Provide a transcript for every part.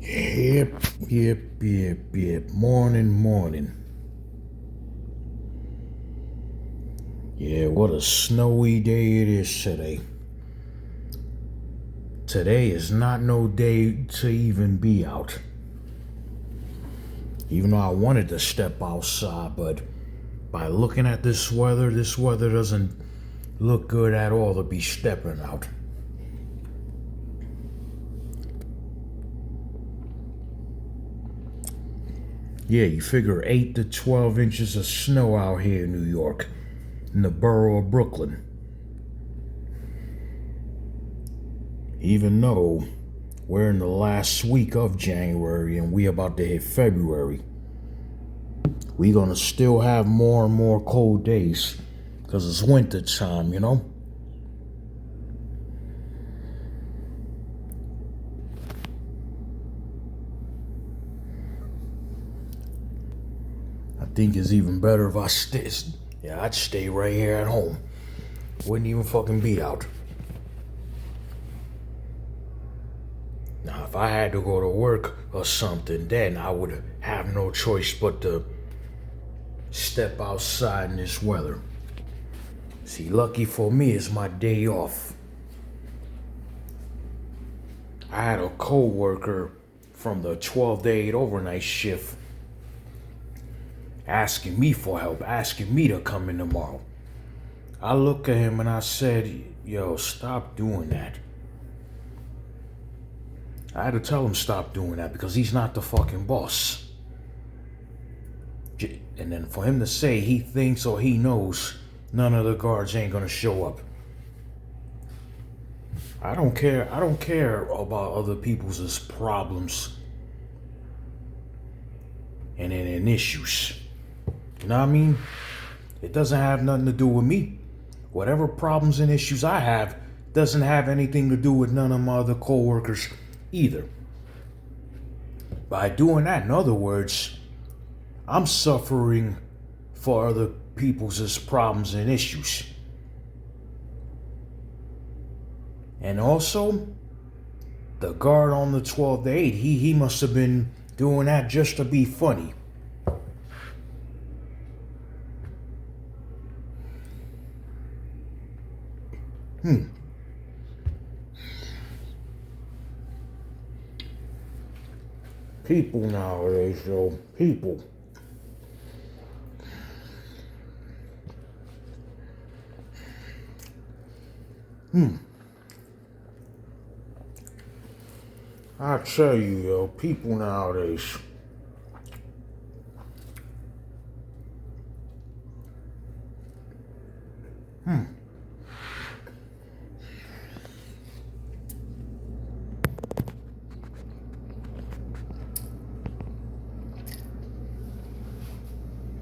Yep. Morning. Yeah, what a snowy day it is today. Today is not no day to even be out. Even though I wanted to step outside, but by looking at this weather doesn't look good at all to be stepping out. Yeah, you figure 8 to 12 inches of snow out here in New York, in the borough of Brooklyn. Even though we're in the last week of January and we about to hit February, we gonna still have more and more cold days because it's winter time, you know? I think it's even better if I'd stay right here at home. Wouldn't even fucking be out. Now, if I had to go to work or something, then I would have no choice but to step outside in this weather. See, lucky for me, it's my day off. I had a co-worker from the 12 to 8 overnight shift asking me for help, asking me to come in tomorrow. I looked at him and I said, yo, stop doing that. I had to tell him stop doing that because he's not the fucking boss. And then for him to say he thinks or he knows none of the guards ain't gonna show up. I don't care about other people's problems and issues. You know what I mean? It doesn't have nothing to do with me. Whatever problems and issues I have doesn't have anything to do with none of my other co-workers either. By doing that, in other words, I'm suffering for other people's problems and issues. And also, the guard on the 12 to 8, he must have been doing that just to be funny. People nowadays, yo. People. I tell you, yo, people nowadays.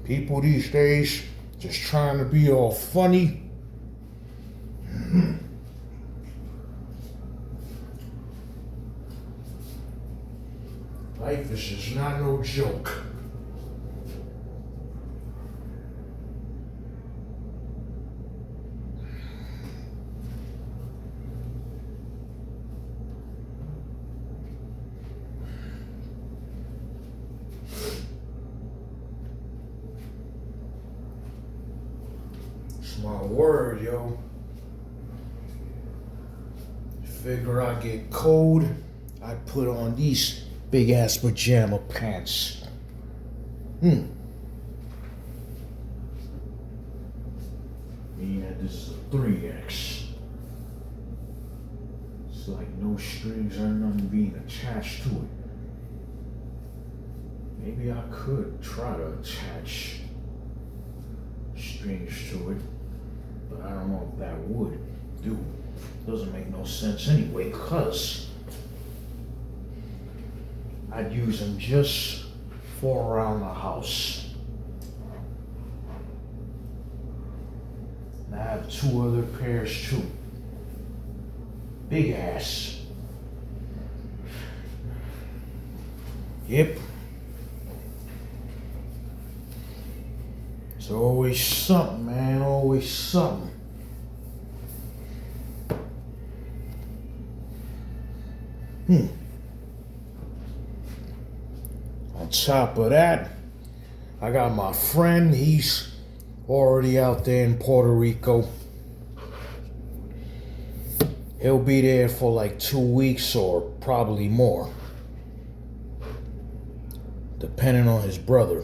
People these days just trying to be all funny. Life is just not no joke. It's my word, yo. Figure I get cold, I put on these big ass pajama pants. Meaning that this is a 3X. It's like no strings or nothing being attached to it. Maybe I could try to attach strings to it, but I don't know if that would do. Doesn't make no sense anyway, because I'd use them just for around the house. And I have 2 other pairs too. Big ass. Yep. It's always something, man. Always something. On top of that, I got my friend. He's already out there in Puerto Rico. He'll be there for like 2 weeks or probably more, depending on his brother.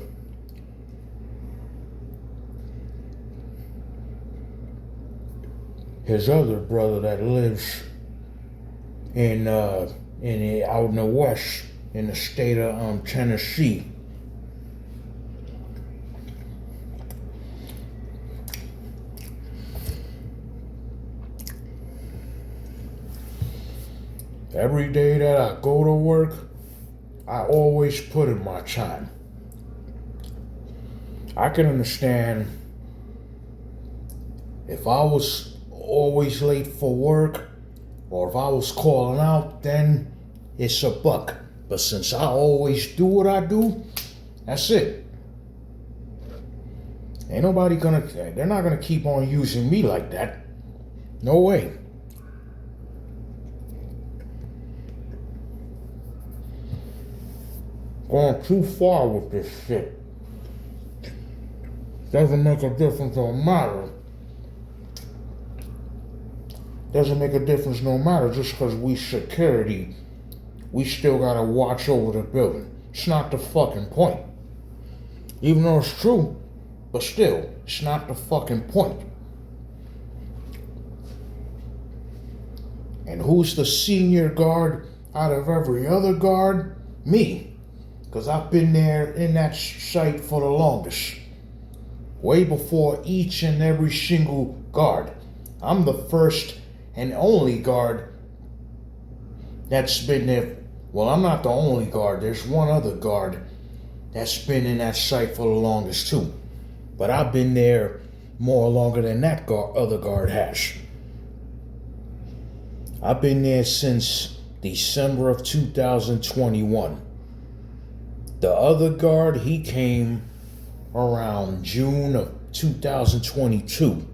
His other brother that lives in out in the west, in the state of Tennessee. Every day that I go to work, I always put in my time. I can understand if I was always late for work, or if I was calling out, then it's a buck. But since I always do what I do, that's it. They're not gonna keep on using me like that. No way. Going too far with this shit. Doesn't make a difference no matter. Doesn't make a difference no matter, just because we security, we still gotta watch over the building. It's not the fucking point. Even though it's true, but still, it's not the fucking point. And who's the senior guard out of every other guard? Me. Because I've been there in that site for the longest. Way before each and every single guard. I'm the first and only guard that's been there. Well, I'm not the only guard. There's one other guard that's been in that site for the longest too. But I've been there more longer than that other guard has. I've been there since December of 2021. The other guard, he came around June of 2022.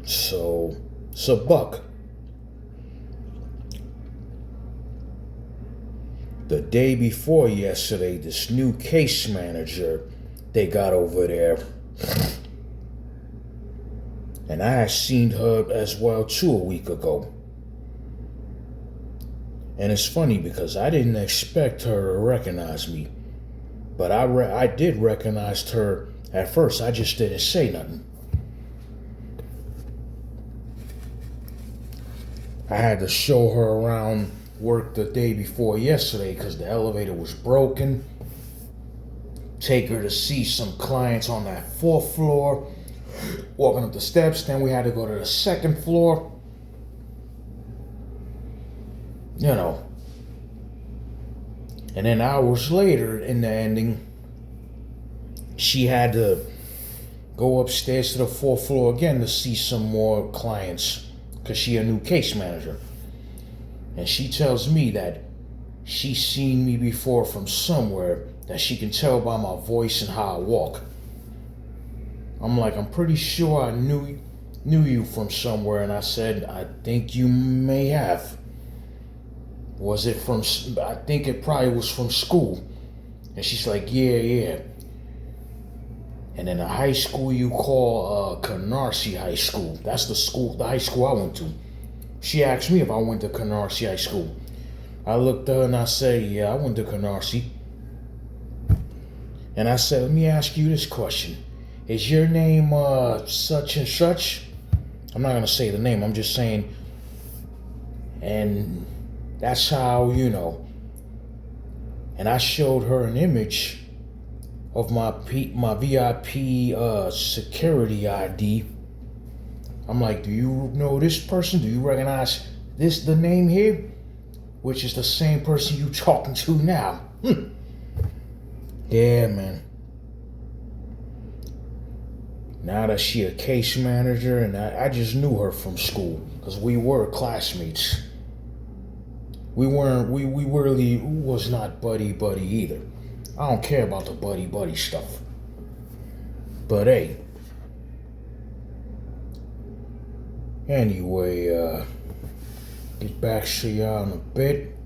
So, it's a buck. The day before yesterday, this new case manager they got over there, and I had seen her as well too a week ago. And it's funny because I didn't expect her to recognize me, but I did recognize her at first. I just didn't say nothing. I had to show her around work the day before yesterday because the elevator was broken. Take her to see some clients on that 4th floor. Walking up the steps, then we had to go to the 2nd floor. You know. And then hours later in the ending, she had to go upstairs to the 4th floor again to see some more clients because she a new case manager. And she tells me that she's seen me before from somewhere, that she can tell by my voice and how I walk. I'm like, I'm pretty sure I knew you from somewhere. And I said, I think you may have. Was it from, I think it probably was from school. And she's like, yeah. And then the high school you call Canarsie High School. That's the high school I went to. She asked me if I went to Canarsie High School. I looked at her and I said, yeah, I went to Canarsie. And I said, let me ask you this question. Is your name such and such? I'm not going to say the name. I'm just saying. And that's how, you know. And I showed her an image of my VIP security ID. I'm like, do you know this person? Do you recognize the name here? Which is the same person you talking to now. Yeah, man. Now that she a case manager, and I just knew her from school because we were classmates. We really was not buddy either. I don't care about the buddy stuff. But hey. Anyway, get back to y'all in a bit.